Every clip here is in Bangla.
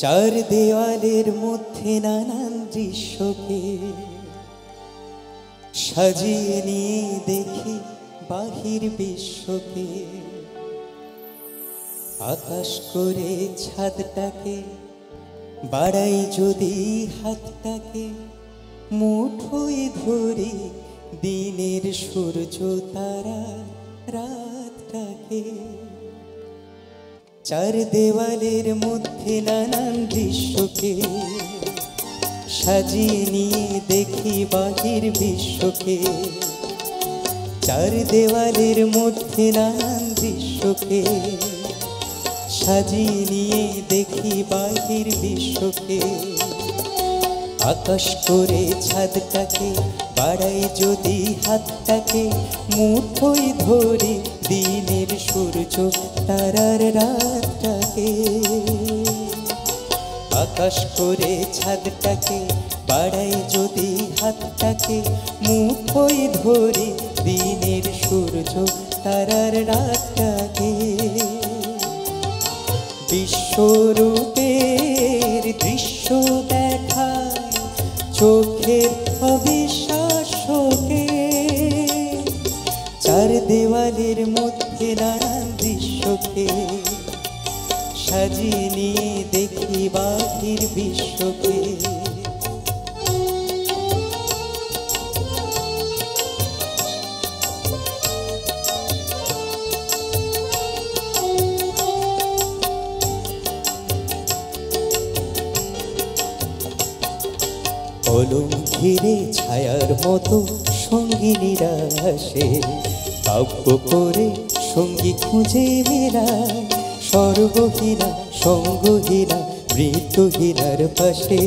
চার দেওয়ালের মধ্যে নানান দৃশ্যকে সাজিয়ে নিয়ে দেখি বাহির বিশ্বকে। আকাশ করে ছাদটাকে বাড়াই যদি হাতটাকে, মুঠোয় ধরি দিনের সূর্য তারা রাতটাকে। চার দেওয়ালের মধ্যে নানান দৃশ্যকে সাজিয়ে নিয়ে দেখি বাহির বিশ্বকে। চার দেওয়ালের মধ্যে নানান দৃশ্যকে সাজিয়ে নিয়ে দেখি বাহির বিশ্বকে। আকাশ করে ছাদটাকে বাড়াই যদি হাতটাকে, মুঠোয় ধরি দিনের সূর্য তারার রাতটাকে। আকাশ করে ছাদটাকে বাড়াই যদি হাতটাকে, মুঠোয় ধরি দিনের সূর্য তারার রাতটাকে। বিশ্বরূপের দৃশ্য দেখায় চোখের অবিশ্বাসকে। চার দেওয়ালের মধ্যে নানান দৃশ্যকে সাজিয়ে নিয়ে দেখি বাহির বিশ্বকে। কলম ঘিরে ছায়ার মতো সঙ্গিনীরা আসে, কাব্য করে সঙ্গী খুঁজে মেলায়। সর্বহীনা সঙ্গহীনা মৃত্যুহীনার পাশে,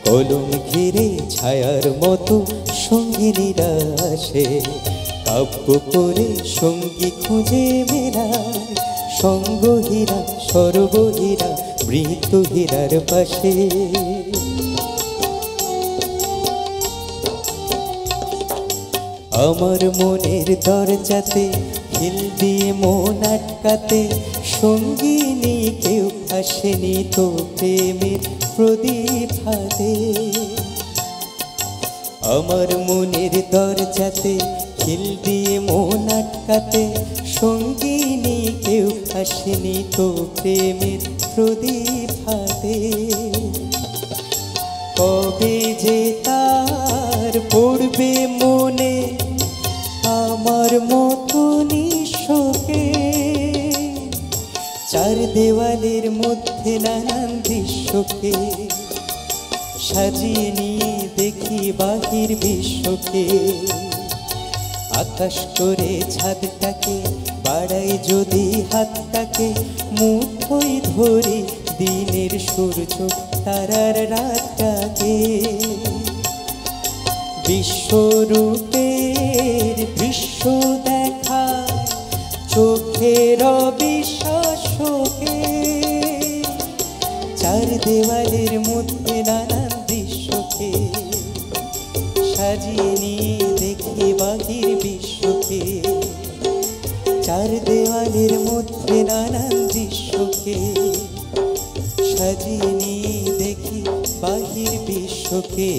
কলম ঘিরে ছায়ার মতো সঙ্গিনীরা আসে, কাব্য করে সঙ্গী খুঁজে মেলায়। সঙ্গহীনা সর্বহীনা মৃত্যুহীনার পাশে। আমার মনের দরজাতে খিল দিয়ে মন আটকাতে, সঙ্গিনী কেউ আসেনি তো প্রেমের প্রদীপ হাতে। আমার মনের দরজাতে খিল দিয়ে মন আটকাতে, সঙ্গিনী কেউ আসেনি তো প্রেমের প্রদীপ হাতে। কবে যে তার পড়বে মনে আমার মতো নিঃশোকে। চার দেওয়ালের মধ্যে নানান দৃশ্যকে সাজিয়ে নিয়ে দেখি বাহির বিশ্বকে। আকাশ করে ছাদটাকে বাড়াই যদি হাতটাকে, মুঠোয় ধরি দিনের সূর্য তারার রাতটাকে। বিশ্বরূপের দৃশ্য দেখায় চোখের অবিশ্বাসকে। চার দেওয়ালের মধ্যে নানান দৃশ্যকে সাজিয়ে নিয়ে দেখি বাহির বিশ্বকে। চার দেওয়ালের মধ্যে নানান দৃশ্যকে সাজিয়ে নিয়ে দেখি বাহির বিশ্বকে।